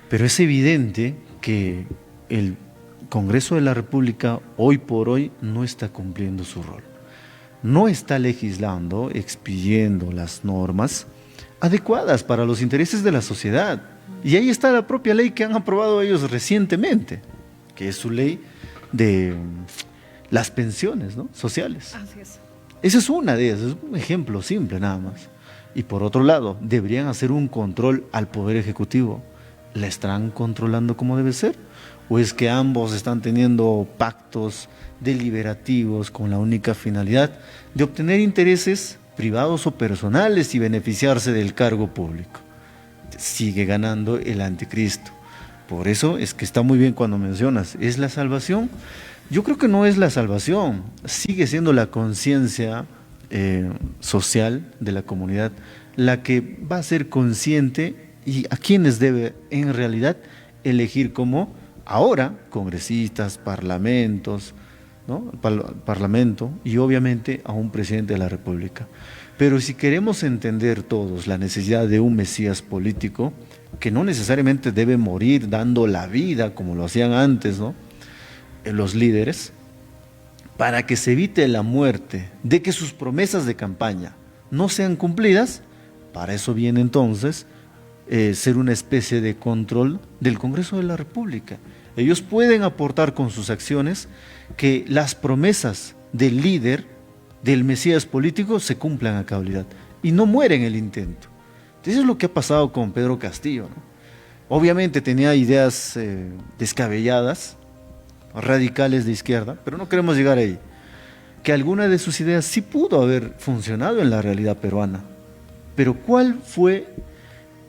Pero es evidente que el Congreso de la República hoy por hoy no está cumpliendo su rol. No está legislando, expidiendo las normas adecuadas para los intereses de la sociedad. Y ahí está la propia ley que han aprobado ellos recientemente, que es su ley de las pensiones, ¿no?, sociales. Así es. Esa es una de ellas, es un ejemplo simple nada más. Y por otro lado, deberían hacer un control al Poder Ejecutivo. ¿La están controlando como debe ser? ¿O es que ambos están teniendo pactos deliberativos con la única finalidad de obtener intereses privados o personales y beneficiarse del cargo público? Sigue ganando el anticristo. Por eso es que está muy bien cuando mencionas, ¿es la salvación? Yo creo que no es la salvación, sigue siendo la conciencia social de la comunidad la que va a ser consciente y a quienes debe en realidad elegir como ahora congresistas, parlamentos, ¿no?, parlamento y obviamente a un presidente de la República. Pero si queremos entender todos la necesidad de un Mesías político, que no necesariamente debe morir dando la vida como lo hacían antes, ¿no?, los líderes, para que se evite la muerte, de que sus promesas de campaña no sean cumplidas, para eso viene entonces ser una especie de control del Congreso de la República. Ellos pueden aportar con sus acciones que las promesas del líder, del Mesías político, se cumplan a cabalidad y no muera en el intento. Eso es lo que ha pasado con Pedro Castillo, ¿no? Obviamente tenía ideas descabelladas, radicales de izquierda, pero no queremos llegar ahí. Que alguna de sus ideas sí pudo haber funcionado en la realidad peruana. Pero ¿cuál fue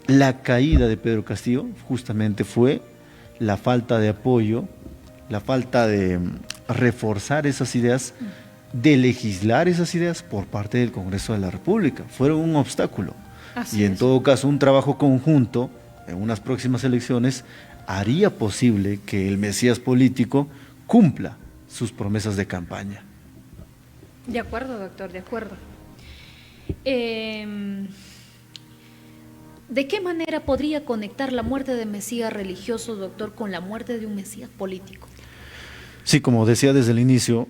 la caída de Pedro Castillo? Justamente fue la falta de apoyo, la falta de reforzar esas ideas, de legislar esas ideas por parte del Congreso de la República. Fueron un obstáculo. Y en todo caso, un trabajo conjunto en unas próximas elecciones haría posible que el Mesías político cumpla sus promesas de campaña. De acuerdo, doctor, de acuerdo. ¿De qué manera podría conectar la muerte de Mesías religioso, doctor, con la muerte de un Mesías político? Sí, como decía desde el inicio,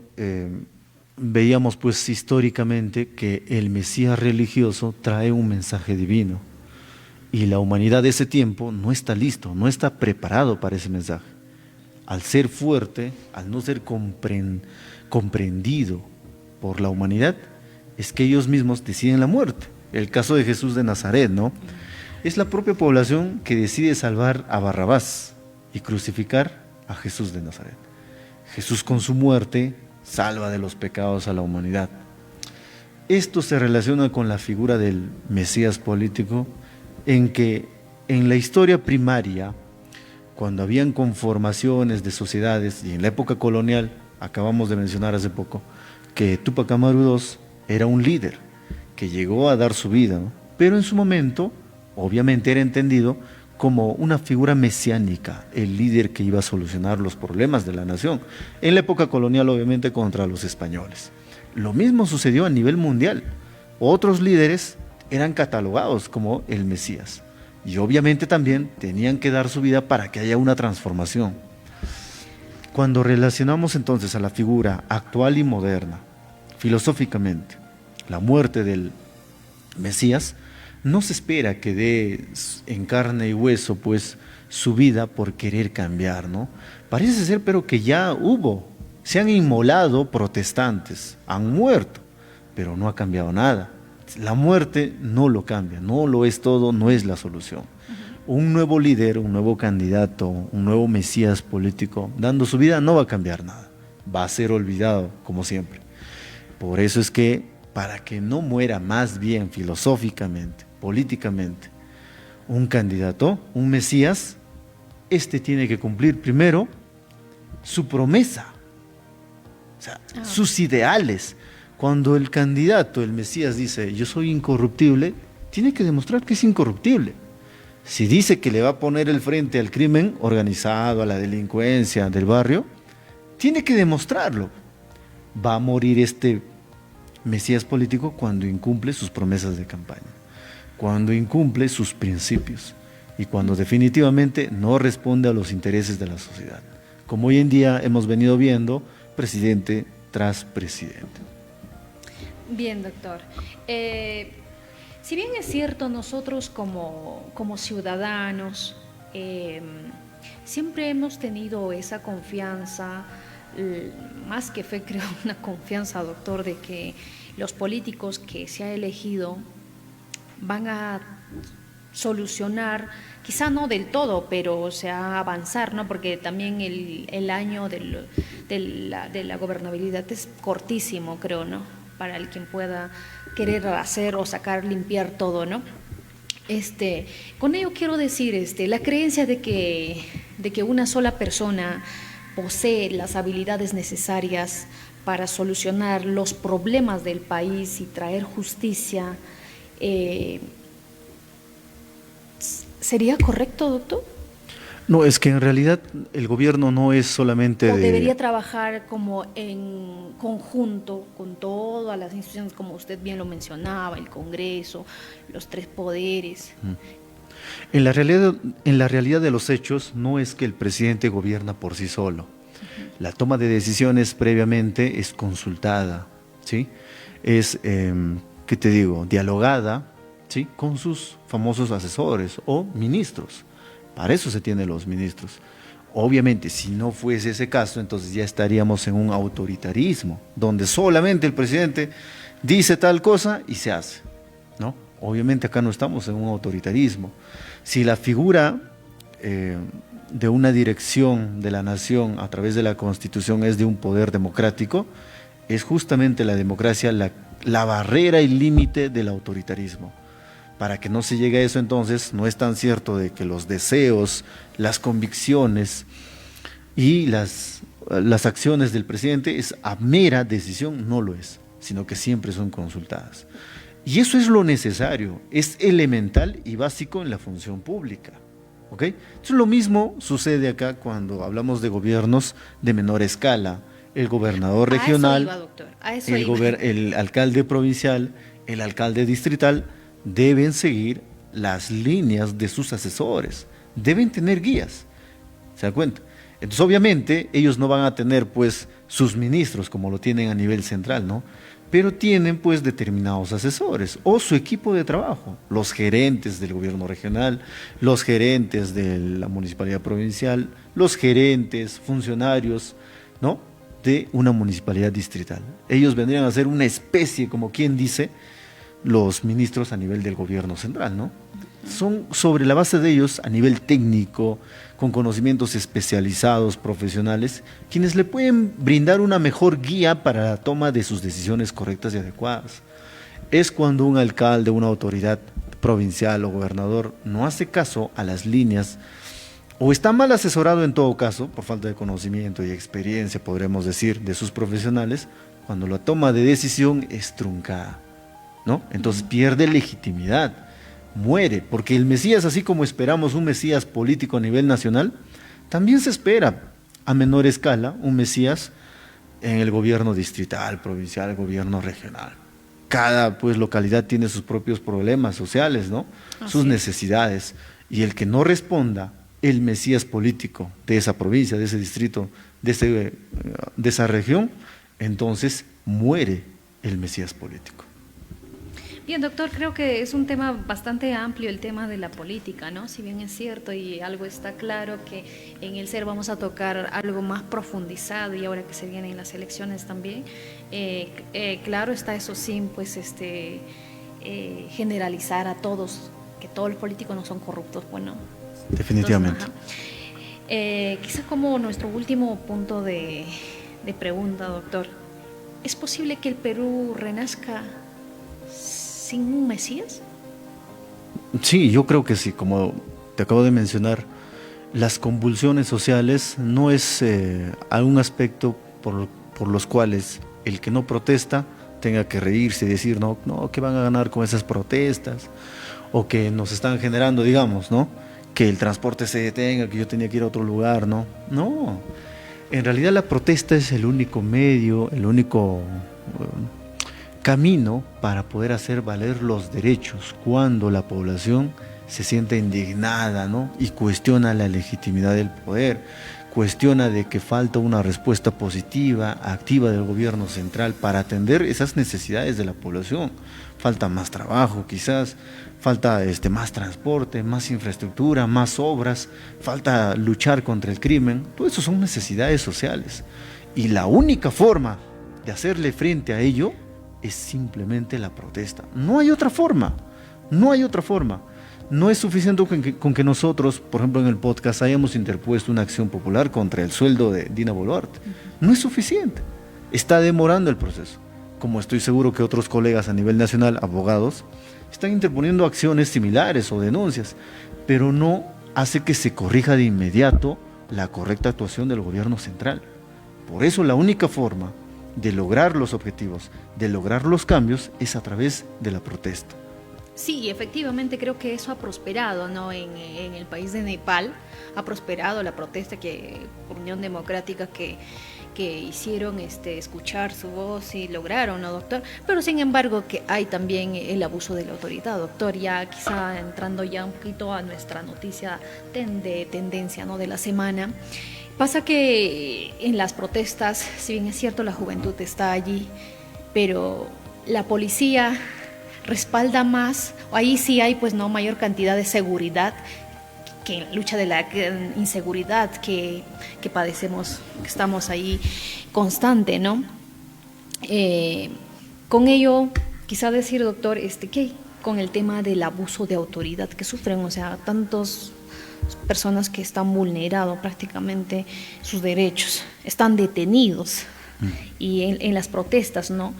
veíamos pues históricamente que el Mesías religioso trae un mensaje divino y la humanidad de ese tiempo no está listo, no está preparado para ese mensaje. Al ser fuerte, al no ser comprendido por la humanidad, es que ellos mismos deciden la muerte. El caso de Jesús de Nazaret, ¿no? Es la propia población que decide salvar a Barrabás y crucificar a Jesús de Nazaret. Jesús con su muerte salva de los pecados a la humanidad. Esto se relaciona con la figura del Mesías político, en que en la historia primaria, cuando habían conformaciones de sociedades, y en la época colonial, acabamos de mencionar hace poco, que Túpac Amaru II era un líder que llegó a dar su vida, ¿no? Pero en su momento, obviamente era entendido como una figura mesiánica, el líder que iba a solucionar los problemas de la nación. En la época colonial, obviamente, contra los españoles. Lo mismo sucedió a nivel mundial. Otros líderes eran catalogados como el Mesías. Y obviamente también tenían que dar su vida para que haya una transformación. Cuando relacionamos entonces a la figura actual y moderna, filosóficamente, la muerte del Mesías, no se espera que dé en carne y hueso pues su vida por querer cambiar, ¿no? Parece ser pero que ya se han inmolado protestantes, han muerto, pero no ha cambiado nada. La muerte no lo cambia, no lo es todo, no es la solución. Un nuevo líder, un nuevo candidato, un nuevo Mesías político dando su vida no va a cambiar nada, va a ser olvidado como siempre. Por eso es que para que no muera más bien filosóficamente, políticamente, un candidato, un Mesías, tiene que cumplir primero su promesa, o sea, sus ideales. Cuando el candidato, el Mesías, dice yo soy incorruptible, tiene que demostrar que es incorruptible. Si dice que le va a poner el frente al crimen organizado, a la delincuencia del barrio, tiene que demostrarlo. Va a morir este Mesías político cuando incumple sus promesas de campaña, cuando incumple sus principios y cuando definitivamente no responde a los intereses de la sociedad, como hoy en día hemos venido viendo presidente tras presidente. Bien, doctor. Si bien es cierto, nosotros como ciudadanos siempre hemos tenido esa confianza, más que fe, creo, una confianza, doctor, de que los políticos que se ha elegido van a solucionar, quizá no del todo, pero o sea, avanzar, ¿no? Porque también el año de la gobernabilidad es cortísimo, creo, ¿no? Para el quien pueda querer hacer o sacar, limpiar todo, ¿no? Con ello quiero decir, la creencia de que una sola persona posee las habilidades necesarias para solucionar los problemas del país y traer justicia, ¿sería correcto, doctor? No, es que en realidad el gobierno no es solamente ¿O debería trabajar como en conjunto con todas las instituciones, como usted bien lo mencionaba, el Congreso, los tres poderes? En la realidad de los hechos no es que el presidente gobierna por sí solo. La toma de decisiones previamente es consultada, ¿sí? Es, ¿qué te digo?, dialogada, ¿sí?, con sus famosos asesores o ministros. Para eso se tienen los ministros. Obviamente, si no fuese ese caso, entonces ya estaríamos en un autoritarismo, donde solamente el presidente dice tal cosa y se hace, ¿no? Obviamente acá no estamos en un autoritarismo. Si la figura de una dirección de la nación a través de la Constitución es de un poder democrático, es justamente la democracia la barrera y límite del autoritarismo. para que no se llegue a eso, entonces no es tan cierto de que los deseos, las convicciones y las acciones del presidente es a mera decisión, no lo es, sino que siempre son consultadas. Y eso es lo necesario, es elemental y básico en la función pública. ¿Ok? Entonces lo mismo sucede acá cuando hablamos de gobiernos de menor escala. El gobernador regional, el alcalde provincial, el alcalde distrital deben seguir las líneas de sus asesores, deben tener guías, ¿se da cuenta? Entonces obviamente ellos no van a tener pues sus ministros como lo tienen a nivel central, ¿no? Pero tienen pues determinados asesores o su equipo de trabajo, los gerentes del gobierno regional, los gerentes de la municipalidad provincial, los gerentes, funcionarios, ¿no?, de una municipalidad distrital. Ellos vendrían a ser una especie, como quien dice, los ministros a nivel del gobierno central, ¿no? Son sobre la base de ellos, a nivel técnico, con conocimientos especializados, profesionales, quienes le pueden brindar una mejor guía para la toma de sus decisiones correctas y adecuadas. Es cuando un alcalde, una autoridad provincial o gobernador no hace caso a las líneas, o está mal asesorado en todo caso, por falta de conocimiento y experiencia, podremos decir, de sus profesionales, cuando la toma de decisión es truncada, ¿no? Entonces pierde legitimidad, muere, porque el Mesías, así como esperamos un Mesías político a nivel nacional, también se espera a menor escala un Mesías en el gobierno distrital, provincial, gobierno regional. Cada pues localidad tiene sus propios problemas sociales, ¿no? Sus necesidades, y el que no responda el Mesías político de esa provincia, de ese distrito, de esa región, entonces muere el Mesías político. Bien, doctor, creo que es un tema bastante amplio el tema de la política, ¿no? Si bien es cierto y algo está claro que en el SER vamos a tocar algo más profundizado y ahora que se vienen las elecciones también, claro está eso sin pues generalizar a todos, que todos los políticos no son corruptos, bueno. Definitivamente. Entonces, quizá como nuestro último punto de pregunta, doctor, ¿es posible que el Perú renazca sin un Mesías? Sí, yo creo que sí, como te acabo de mencionar, las convulsiones sociales no es algún aspecto por los cuales el que no protesta tenga que reírse y decir, no, que van a ganar con esas protestas, o que nos están generando, digamos, ¿no?, que el transporte se detenga, que yo tenía que ir a otro lugar, ¿no? No, en realidad la protesta es el único medio, el único camino para poder hacer valer los derechos cuando la población se siente indignada, ¿no?, y cuestiona la legitimidad del poder, cuestiona de que falta una respuesta positiva, activa del gobierno central para atender esas necesidades de la población. Falta más trabajo quizás, falta más transporte, más infraestructura, más obras, falta luchar contra el crimen. Todo eso son necesidades sociales. Y la única forma de hacerle frente a ello es simplemente la protesta. No hay otra forma, no hay otra forma. No es suficiente con que nosotros, por ejemplo en el podcast, hayamos interpuesto una acción popular contra el sueldo de Dina Boluarte. No es suficiente, está demorando el proceso. Como estoy seguro que otros colegas a nivel nacional, abogados, están interponiendo acciones similares o denuncias, pero no hace que se corrija de inmediato la correcta actuación del gobierno central. Por eso la única forma de lograr los objetivos, de lograr los cambios, es a través de la protesta. Sí, efectivamente creo que eso ha prosperado, ¿no? En el país de Nepal ha prosperado la protesta por Unión Democrática que hicieron escuchar su voz y lograron, ¿no, doctor? Pero sin embargo que hay también el abuso de la autoridad, doctor, ya quizá entrando ya un poquito a nuestra noticia de tendencia, ¿no?, de la semana. Pasa que en las protestas, si bien es cierto la juventud está allí, pero la policía respalda más, ahí sí hay pues no mayor cantidad de seguridad que en la lucha de la inseguridad que padecemos, que estamos ahí constante, ¿no? Con ello, quizá decir, doctor, que con el tema del abuso de autoridad que sufren, o sea, tantas personas que están vulnerando prácticamente sus derechos, están detenidos y en las protestas, ¿no?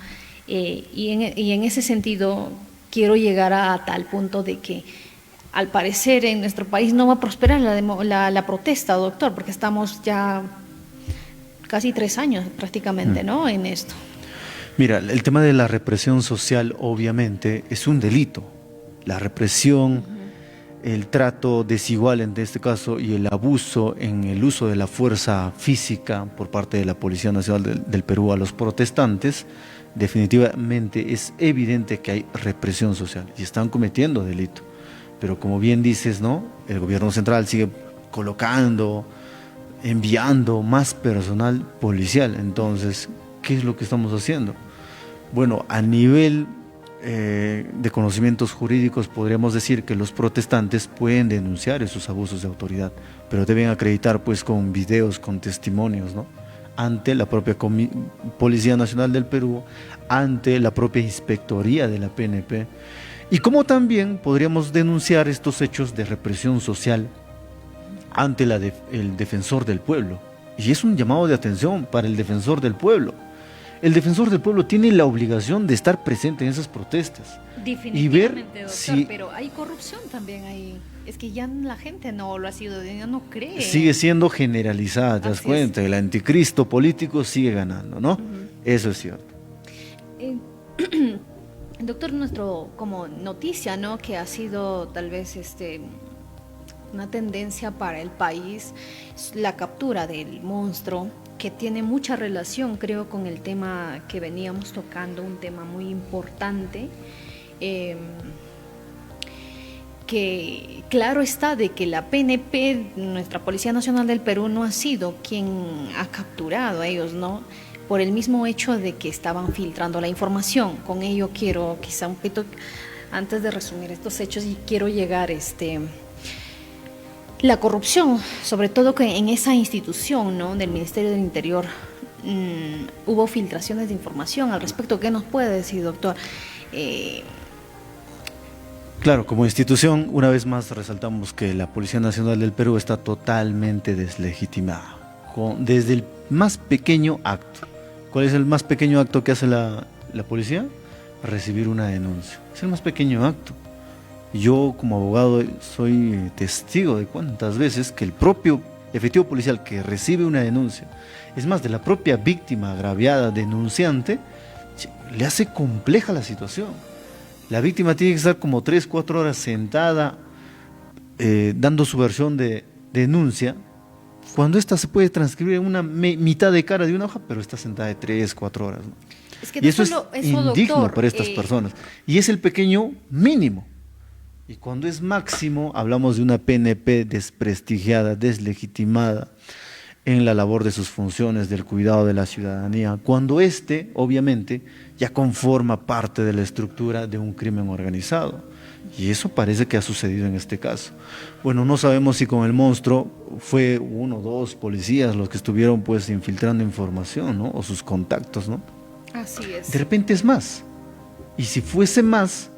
Y en ese sentido, quiero llegar a tal punto de que al parecer en nuestro país no va a prosperar la protesta, doctor, porque estamos ya casi 3 años prácticamente, ¿no?, en esto. Mira, el tema de la represión social obviamente es un delito. La represión, el trato desigual en este caso y el abuso en el uso de la fuerza física por parte de la Policía Nacional del Perú a los protestantes, definitivamente es evidente que hay represión social y están cometiendo delito. Pero como bien dices, ¿no?, el gobierno central sigue colocando, enviando más personal policial. Entonces, ¿qué es lo que estamos haciendo? Bueno, a nivel de conocimientos jurídicos podríamos decir que los protestantes pueden denunciar esos abusos de autoridad, pero deben acreditar pues con videos, con testimonios, ¿no?, ante la propia Policía Nacional del Perú, ante la propia Inspectoría de la PNP, y como también podríamos denunciar estos hechos de represión social ante el defensor del pueblo. Y es un llamado de atención para el defensor del pueblo. El defensor del pueblo tiene la obligación de estar presente en esas protestas. Definitivamente, y ver doctor, si pero hay corrupción también ahí. Es que ya la gente no lo ha sido, ya no cree. sigue siendo generalizada, ¿te das Así cuenta? es. El anticristo político sigue ganando, ¿no? Eso es cierto. Doctor, nuestro como noticia, ¿no?, que ha sido tal vez una tendencia para el país, la captura del monstruo, que tiene mucha relación, creo, con el tema que veníamos tocando, un tema muy importante, que claro está de que la PNP, nuestra Policía Nacional del Perú, no ha sido quien ha capturado a ellos, ¿no?, por el mismo hecho de que estaban filtrando la información. Con ello quiero, quizá un poquito, antes de resumir estos hechos, y quiero llegar la corrupción, sobre todo que en esa institución, ¿no?, del Ministerio del Interior, hubo filtraciones de información al respecto. ¿Qué nos puede decir, doctor? Claro, como institución, una vez más resaltamos que la Policía Nacional del Perú está totalmente deslegitimada, desde el más pequeño acto. ¿Cuál es el más pequeño acto que hace la policía? Recibir una denuncia. Es el más pequeño acto. Yo como abogado soy testigo de cuántas veces que el propio efectivo policial que recibe una denuncia, es más, de la propia víctima agraviada, denunciante, le hace compleja la situación. La víctima tiene que estar como 3-4 horas sentada dando su versión de denuncia, cuando esta se puede transcribir en una mitad de cara de una hoja, pero está sentada de 3-4 horas, ¿no? Es que y eso es indigno, doctor, para estas personas. Y es el pequeño mínimo. Y cuando es máximo, hablamos de una PNP desprestigiada, deslegitimada en la labor de sus funciones, del cuidado de la ciudadanía, cuando obviamente, ya conforma parte de la estructura de un crimen organizado. Y eso parece que ha sucedido en este caso. Bueno, no sabemos si con el monstruo fue 1 o 2 policías los que estuvieron pues infiltrando información, ¿no?, o sus contactos, ¿no? Así es. De repente es más. Y si fuese más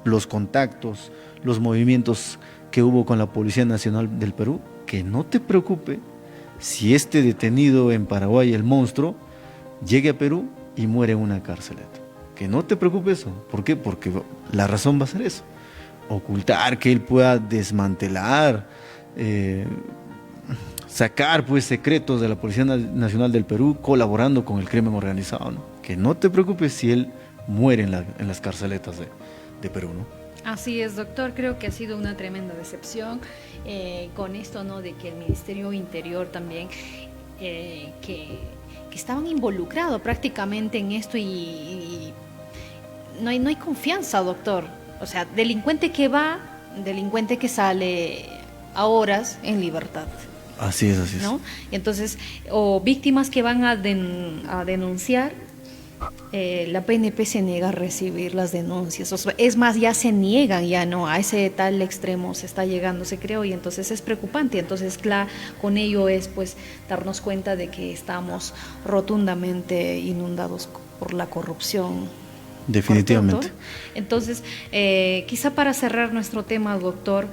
los contactos, los movimientos que hubo con la Policía Nacional del Perú, que no te preocupe si este detenido en Paraguay, el monstruo, llegue a Perú y muere en una carceleta. Que no te preocupes eso. ¿Por qué? Porque la razón va a ser eso. Ocultar que él pueda desmantelar, sacar pues secretos de la Policía Nacional del Perú colaborando con el crimen organizado, ¿no? Que no te preocupes si él muere en las carceletas de Perú, ¿no? Así es, doctor, creo que ha sido una tremenda decepción con esto, ¿no?, de que el Ministerio Interior también, que estaban involucrados prácticamente en esto y no hay confianza, doctor. O sea, delincuente que va, delincuente que sale a horas en libertad. Así es, ¿no? Entonces, o víctimas que van a denunciar, la PNP se niega a recibir las denuncias. O sea, es más, ya se niegan, ya no, a ese tal extremo se está llegando, se creo, y entonces es preocupante. Entonces, claro, con ello es pues darnos cuenta de que estamos rotundamente inundados por la corrupción. Definitivamente. Entonces, quizá para cerrar nuestro tema, doctor,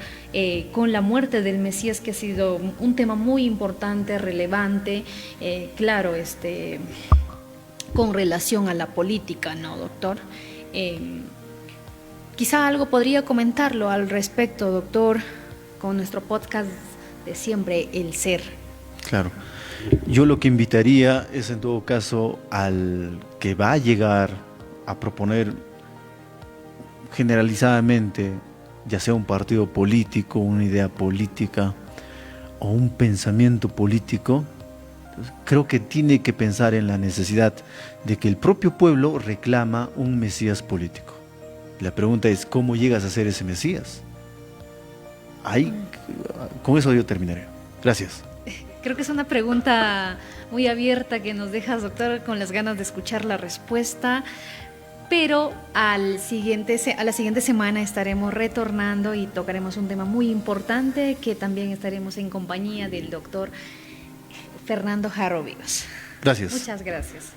con la muerte del Mesías, que ha sido un tema muy importante, relevante, claro, con relación a la política, ¿no, doctor? Quizá algo podría comentarlo al respecto, doctor, con nuestro podcast de siempre, El Ser. Claro. Yo lo que invitaría es, en todo caso, al que va a llegar a proponer generalizadamente, ya sea un partido político, una idea política o un pensamiento político, creo que tiene que pensar en la necesidad de que el propio pueblo reclama un Mesías político. La pregunta es, ¿cómo llegas a ser ese Mesías? Ahí, con eso yo terminaré. Gracias. Creo que es una pregunta muy abierta que nos dejas, doctor, con las ganas de escuchar la respuesta. Pero a la siguiente semana estaremos retornando y tocaremos un tema muy importante, que también estaremos en compañía del doctor Fernando Jarro Vivas. Gracias. Muchas gracias.